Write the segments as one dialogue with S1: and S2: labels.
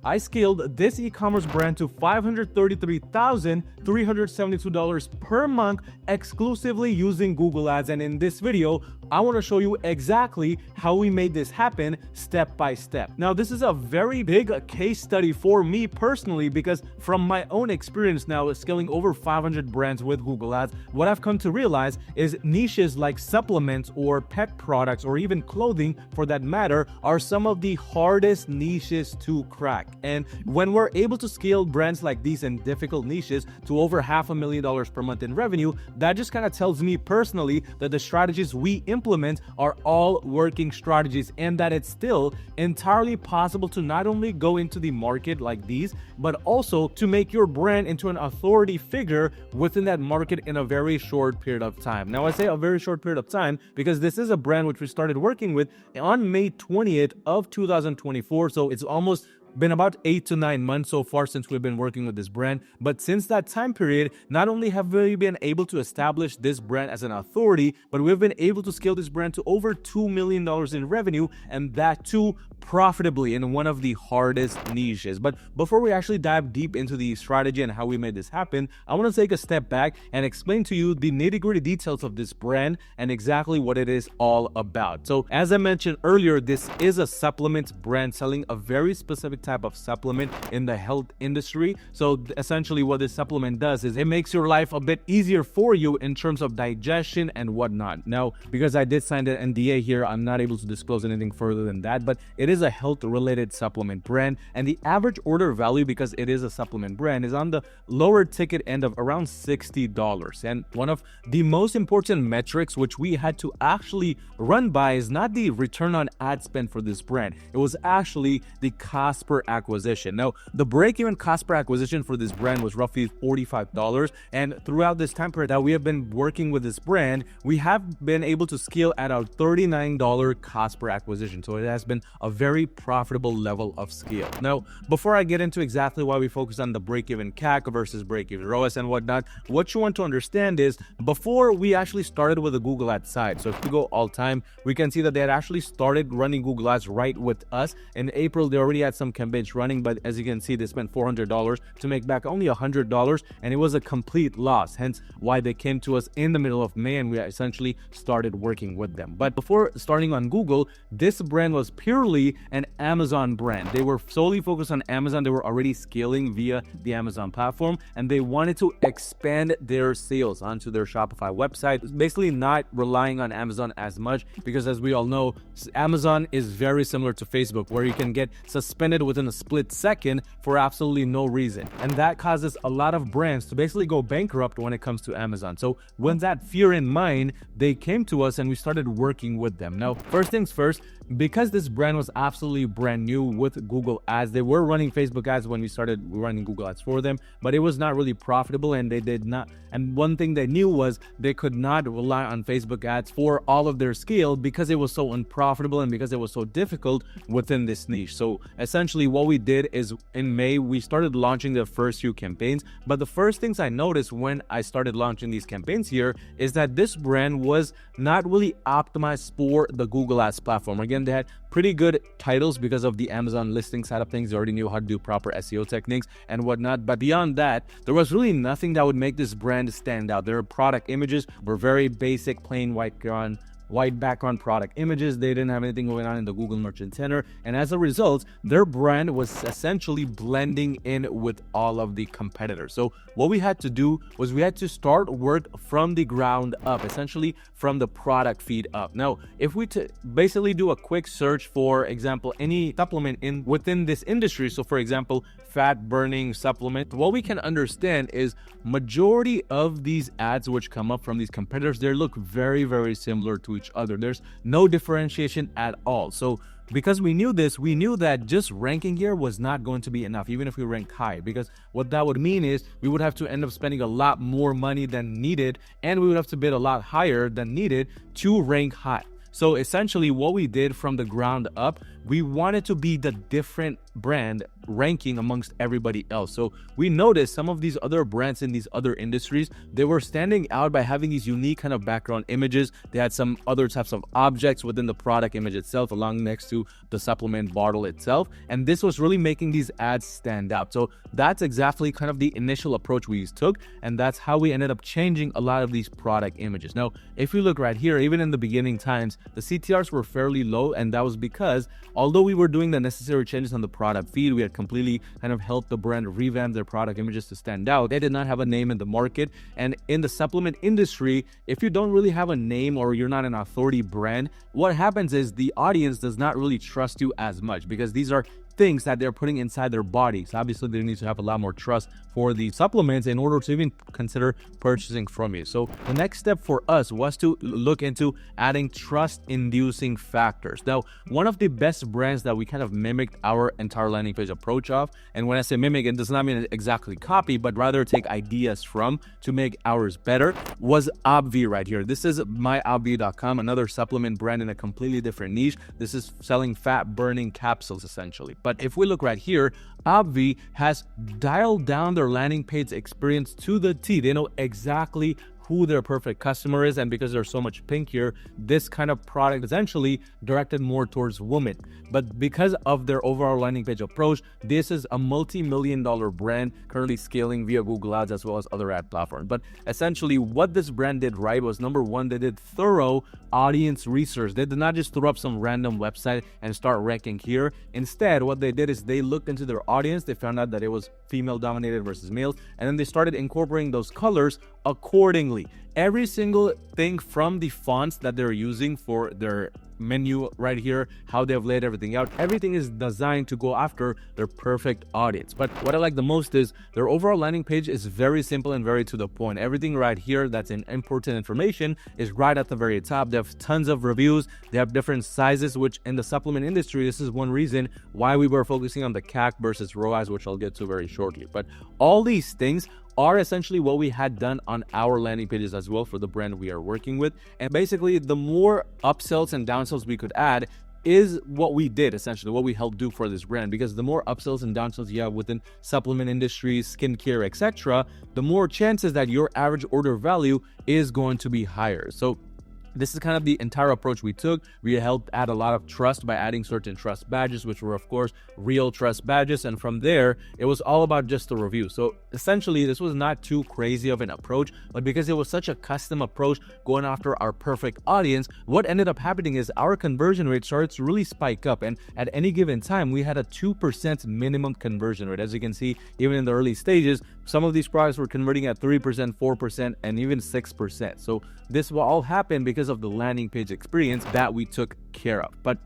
S1: I scaled this e-commerce brand to $533,372 per month exclusively using Google Ads, and in this video, I want to show you exactly how we made this happen step by step. Now, this is a very big case study for me personally because from my own experience now scaling over 500 brands with Google Ads, what I've come to realize is niches like supplements or pet products or even clothing for that matter are some of the hardest niches to crack. And when we're able to scale brands like these in difficult niches to over $500,000 per month in revenue, that just kind of tells me personally that the strategies we implement are all working strategies and that it's still entirely possible to not only go into the market like these, but also to make your brand into an authority figure within that market in a very short period of time. Now, I say a very short period of time because this is a brand which we started working with on May 20th of 2024. So it's almost been about 8 to 9 months so far since we've been working with this brand. But since that time period, not only have we been able to establish this brand as an authority, but we've been able to scale this brand to over $2 million in revenue, and that too profitably in one of the hardest niches. But before we actually dive deep into the strategy and how we made this happen, I want to take a step back and explain to you the nitty-gritty details of this brand and exactly what it is all about. So as I mentioned earlier, this is a supplement brand selling a very specific type of supplement in the health industry. So essentially what this supplement does is it makes your life a bit easier for you in terms of digestion and whatnot. Now, because I did sign the NDA here, I'm not able to disclose anything further than that, but it is a health related supplement brand, and the average order value, because it is a supplement brand, is on the lower ticket end of around $60. And one of the most important metrics which we had to actually run by is not the return on ad spend for this brand. It was actually the cost per acquisition. Now, the break-even cost per acquisition for this brand was roughly $45, and throughout this time period that we have been working with this brand, we have been able to scale at a $39 cost per acquisition. So it has been a very profitable level of scale. Now, before I get into exactly why we focus on the break-even CAC versus break-even ROAS and whatnot, what you want to understand is before we actually started with the Google Ads side, so if we go all time, we can see that they had actually started running Google Ads right with us. In April, they already had some campaigns running, but as you can see, they spent $400 to make back only $100, and it was a complete loss, hence why they came to us in the middle of May and we essentially started working with them. But before starting on Google, this brand was purely an Amazon brand. They were solely focused on Amazon. They were already scaling via the Amazon platform, and they wanted to expand their sales onto their Shopify website, basically not relying on Amazon as much, because as we all know, Amazon is very similar to Facebook, where you can get suspended within a split second for absolutely no reason. And that causes a lot of brands to basically go bankrupt when it comes to Amazon. So with that fear in mind, they came to us and we started working with them. Now, first things first, because this brand was absolutely brand new with Google Ads, they were running Facebook ads when we started running Google Ads for them, but it was not really profitable, and they did not. And one thing they knew was they could not rely on Facebook ads for all of their scale because it was so unprofitable and because it was so difficult within this niche. So essentially what we did is in May, we started launching the first few campaigns. But the first things I noticed when I started launching these campaigns here is that this brand was not really optimized for the Google Ads platform. Again, they had pretty good titles because of the Amazon listing side of things. They already knew how to do proper SEO techniques and whatnot. But beyond that, there was really nothing that would make this brand stand out. Their product images were very basic, plain white background product images. They didn't have anything going on in the Google Merchant Center, and as a result, their brand was essentially blending in with all of the competitors. So what we had to do was we had to start work from the ground up, essentially from the product feed up. Now, if we basically do a quick search, for example, any supplement within this industry, so for example, fat burning supplement, what we can understand is majority of these ads which come up from these competitors, they look very, very similar to each other. There's no differentiation at all. So because we knew this, we knew that just ranking here was not going to be enough, even if we ranked high, because what that would mean is we would have to end up spending a lot more money than needed, and we would have to bid a lot higher than needed to rank high. So essentially what we did from the ground up, we wanted to be the different brand ranking amongst everybody else. So we noticed some of these other brands in these other industries, they were standing out by having these unique kind of background images. They had some other types of objects within the product image itself, along next to the supplement bottle itself. And this was really making these ads stand out. So that's exactly kind of the initial approach we took. And that's how we ended up changing a lot of these product images. Now, if you look right here, even in the beginning times, the CTRs were fairly low. And that was because although we were doing the necessary changes on the product feed, we had completely kind of helped the brand revamp their product images to stand out. They did not have a name in the market. And in the supplement industry, if you don't really have a name or you're not an authority brand, what happens is the audience does not really trust you as much, because these are things that they're putting inside their bodies. Obviously, they need to have a lot more trust for the supplements in order to even consider purchasing from you. So the next step for us was to look into adding trust-inducing factors. Now, one of the best brands that we kind of mimicked our entire landing page approach of, and when I say mimic, it does not mean exactly copy, but rather take ideas from to make ours better, was Obvi right here. This is myobvi.com, another supplement brand in a completely different niche. This is selling fat-burning capsules, essentially. But if we look right here, Obvi has dialed down their landing page experience to the T. They know exactly who their perfect customer is, and because there's so much pink here, this kind of product is essentially directed more towards women. But because of their overall landing page approach, this is a multi-million-dollar brand currently scaling via Google Ads as well as other ad platforms. But essentially what this brand did right was, number one, they did thorough audience research. They did not just throw up some random website and start ranking here. Instead, what they did is they looked into their audience. They found out that it was female dominated versus males, and then they started incorporating those colors accordingly. Every single thing from the fonts that they're using for their menu right here, how they've laid everything out, everything is designed to go after their perfect audience. But what I like the most is their overall landing page is very simple and very to the point. Everything right here that's in important information is right at the very top. They have tons of reviews. They have different sizes, which in the supplement industry, this is one reason why we were focusing on the CAC versus ROAS, which I'll get to very shortly. But all these things are essentially what we had done on our landing pages as well for the brand we are working with. And basically, the more upsells and downsells we could add is what we did, essentially, what we helped do for this brand. Because the more upsells and downsells you have within supplement industries, skincare, etc., the more chances that your average order value is going to be higher. So this is kind of the entire approach we took. We helped add a lot of trust by adding certain trust badges, which were, of course, real trust badges. And from there, it was all about just the review. So essentially, this was not too crazy of an approach, but because it was such a custom approach going after our perfect audience, what ended up happening is our conversion rate started to really spike up. And at any given time, we had a 2% minimum conversion rate. As you can see, even in the early stages, some of these products were converting at 3%, 4%, and even 6%. So this will all happen because of the landing page experience that we took care of. But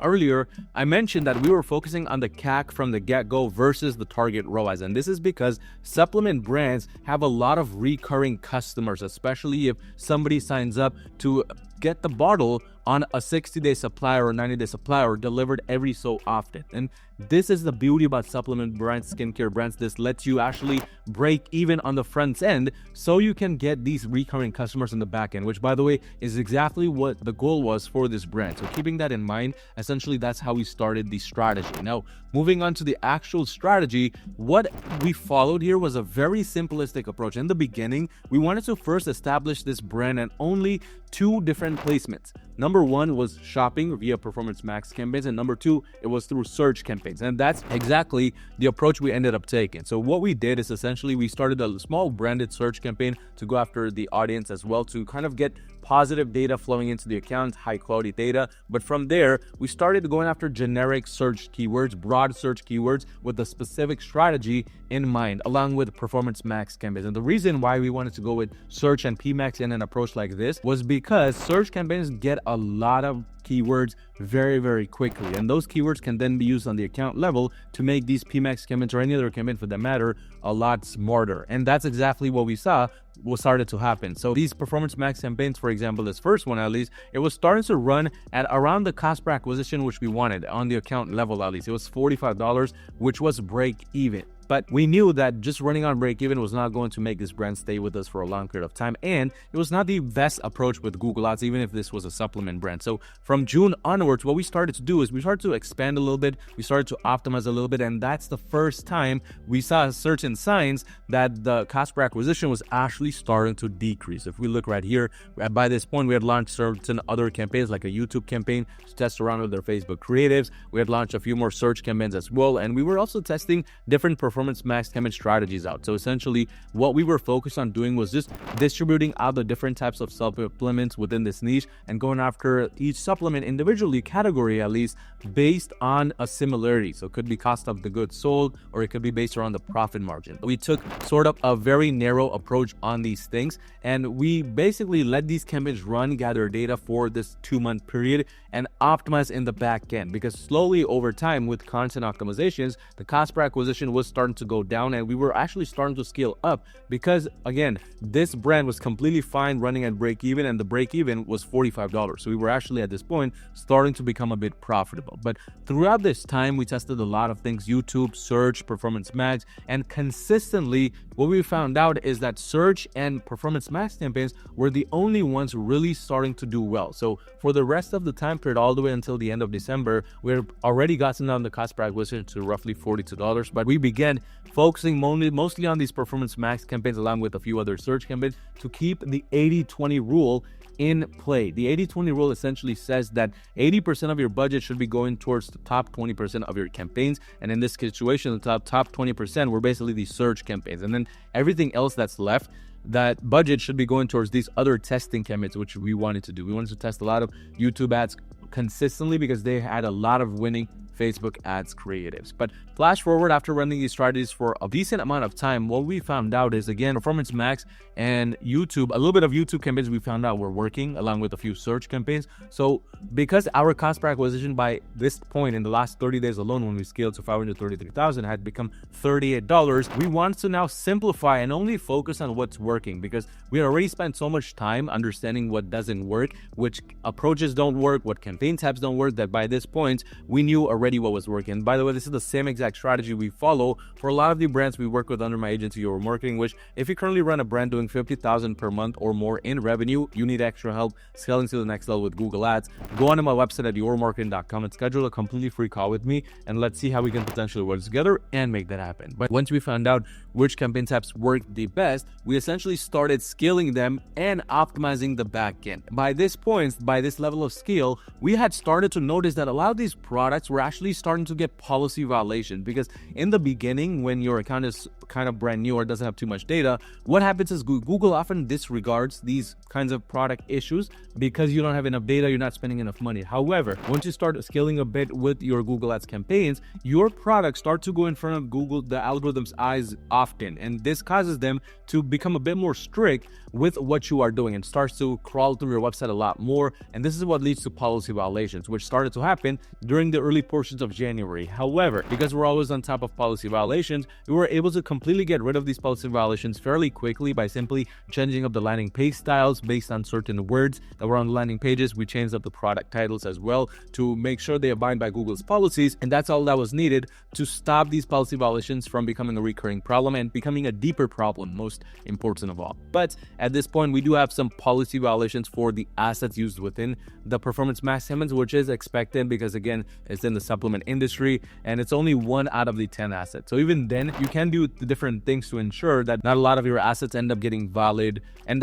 S1: earlier, I mentioned that we were focusing on the CAC from the get-go versus the target ROAS. And this is because supplement brands have a lot of recurring customers, especially if somebody signs up to get the bottle on a 60-day supply or a 90-day supply or delivered every so often. And this is the beauty about supplement brands, skincare brands. This lets you actually break even on the front end so you can get these recurring customers in the back end, which, by the way, is exactly what the goal was for this brand. So keeping that in mind, essentially that's how we started the strategy. Now, moving on to the actual strategy, what we followed here was a very simplistic approach. In the beginning, we wanted to first establish this brand and only two different placements. Number one was shopping via Performance Max campaigns, and number two, it was through search campaigns. And that's exactly the approach we ended up taking. So what we did is essentially we started a small branded search campaign to go after the audience as well, to kind of get positive data flowing into the account, high quality data. But from there, we started going after generic search keywords, broad search keywords with a specific strategy in mind, along with Performance Max campaigns. And the reason why we wanted to go with search and PMax in an approach like this was because search campaigns get a lot of keywords very, very quickly. And those keywords can then be used on the account level to make these PMax campaigns or any other campaign for that matter a lot smarter. And that's exactly what we saw what started to happen. So these Performance Max campaigns, for example, this first one at least, it was starting to run at around the cost per acquisition which we wanted on the account level. At least it was $45, which was break even. But we knew that just running on break even was not going to make this brand stay with us for a long period of time, and it was not the best approach with Google Ads, even if this was a supplement brand. So from June onwards, what we started to do is we started to expand a little bit, we started to optimize a little bit, and that's the first time we saw certain signs that the cost per acquisition was actually starting to decrease. If we look right here, by this point we had launched certain other campaigns like a YouTube campaign to test around with their Facebook creatives. We had launched a few more search campaigns as well, and we were also testing different performance max campaign strategies out. So essentially what we were focused on doing was just distributing out the different types of supplements within this niche and going after each supplement individually, category at least, based on a similarity. So it could be cost of the goods sold, or it could be based around the profit margin. We took sort of a very narrow approach on these things, and we basically let these campaigns run, gather data for this 2-month period, and optimize in the back end, because slowly over time with content optimizations, the cost per acquisition was starting to go down, and we were actually starting to scale up because, again, this brand was completely fine running at break even, and the break even was $45. So we were actually at this point starting to become a bit profitable. But throughout this time, we tested a lot of things: YouTube, search, performance max, and consistently what we found out is that search and performance max campaigns were the only ones really starting to do well. So for the rest of the time period, all the way until the end of December, we've already gotten down the cost per acquisition to roughly $42. But we began focusing mostly on these performance max campaigns along with a few other search campaigns to keep the 80-20 rule in play. The 80-20 rule essentially says that 80% of your budget should be going towards the top 20% of your campaigns, and in this situation the top 20% were basically these search campaigns, and then everything else that's left, that budget should be going towards these other testing campaigns, which we wanted to do. We wanted to test a lot of YouTube ads consistently because they had a lot of winning Facebook ads creatives. But flash forward, after running these strategies for a decent amount of time, what we found out is, again, performance max and YouTube, a little bit of YouTube campaigns we found out were working along with a few search campaigns. So because our cost per acquisition by this point in the last 30 days alone, when we scaled to 533,000, had become $38, we wanted to now simplify and only focus on what's working, because we had already spent so much time understanding what doesn't work, which approaches don't work, what campaign types don't work, that by this point we knew already what was working. By the way, this is the same exact strategy we follow for a lot of the brands we work with under my agency, Your Marketing, which if you currently run a brand doing $50,000 per month or more in revenue, you need extra help scaling to the next level with Google Ads, go onto my website at yourmarketing.com and schedule a completely free call with me, and let's see how we can potentially work together and make that happen. But once we found out which campaign types worked the best, we essentially started scaling them and optimizing the back end. By this point, by this level of scale, we had started to notice that a lot of these products were actually starting to get policy violations, because in the beginning, when your account is kind of brand new or doesn't have too much data, what happens is Google often disregards these kinds of product issues because you don't have enough data, you're not spending enough money. However, once you start scaling a bit with your Google Ads campaigns, your products start to go in front of Google, the algorithm's eyes often, and this causes them to become a bit more strict with what you are doing and starts to crawl through your website a lot more, and this is what leads to policy violations, which started to happen during the early portions of January. However, because we're always on top of policy violations, we were able to completely get rid of these policy violations fairly quickly by simply changing up the landing page styles based on certain words that were on the landing pages. We changed up the product titles as well to make sure they abide by Google's policies, and that's all that was needed to stop these policy violations from becoming a recurring problem and becoming a deeper problem, most important of all. But at this point, we do have some policy violations for the assets used within the performance max campaigns, which is expected because, again, it's in the supplement industry and it's only 1 out of the 10 assets. So even then, you can do the different things to ensure that not a lot of your assets end up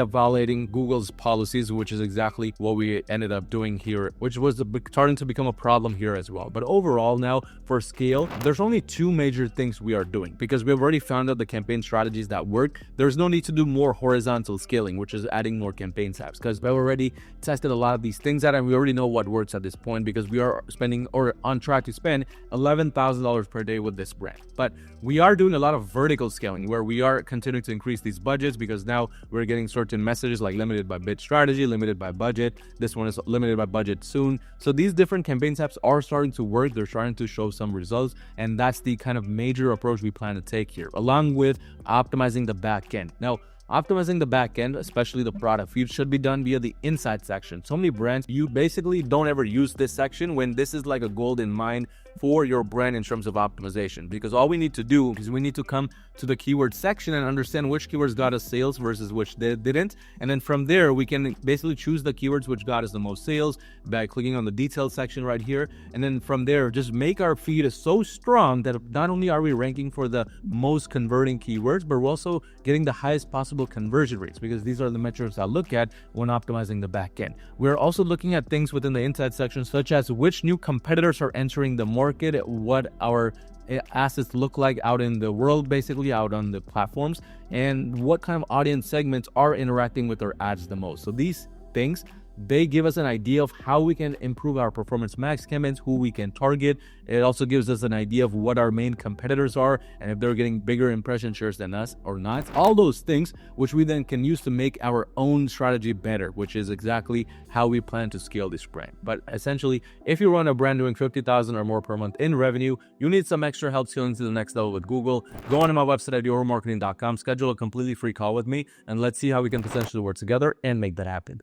S1: violating Google's policies, which is exactly what we ended up doing here, which was starting to become a problem here as well. But overall, now for scale, there's only 2 major things we are doing, because we've already found out the campaign strategies that work. There's no need to do more horizontal scaling, which is adding more campaign types, because we've already tested a lot of these things out and we already know what works at this point, because we are spending or on track to spend $11,000 per day with this brand. But we are doing a lot of vertical scaling where we are continuing to increase these budgets, because now we're getting certain messages like limited by bid strategy, limited by budget. This one is limited by budget soon. So these different campaign types are starting to work. They're starting to show some results. And that's the kind of major approach we plan to take here, along with optimizing the back end. Now, optimizing the back end, especially the product feed, should be done via the insight section. So many brands, you basically don't ever use this section when this is like a golden mine for your brand in terms of optimization. Because all we need to do is we need to come to the keyword section and understand which keywords got us sales versus which they didn't. And then from there, we can basically choose the keywords which got us the most sales by clicking on the details section right here. And then from there, just make our feed so strong that not only are we ranking for the most converting keywords, but we're also getting the highest possible conversion rates, because these are the metrics I look at when optimizing the back end. We're also looking at things within the insight section, such as which new competitors are entering the market, what our assets look like out in the world, basically out on the platforms, and what kind of audience segments are interacting with our ads the most. So these things, they give us an idea of how we can improve our performance max campaigns, who we can target. It also gives us an idea of what our main competitors are and if they're getting bigger impression shares than us or not. All those things which we then can use to make our own strategy better, which is exactly how we plan to scale this brand. But essentially, if you run a brand doing 50,000 or more per month in revenue, you need some extra help scaling to the next level with Google, go on to my website at yourmarketing.com, schedule a completely free call with me, and let's see how we can potentially work together and make that happen.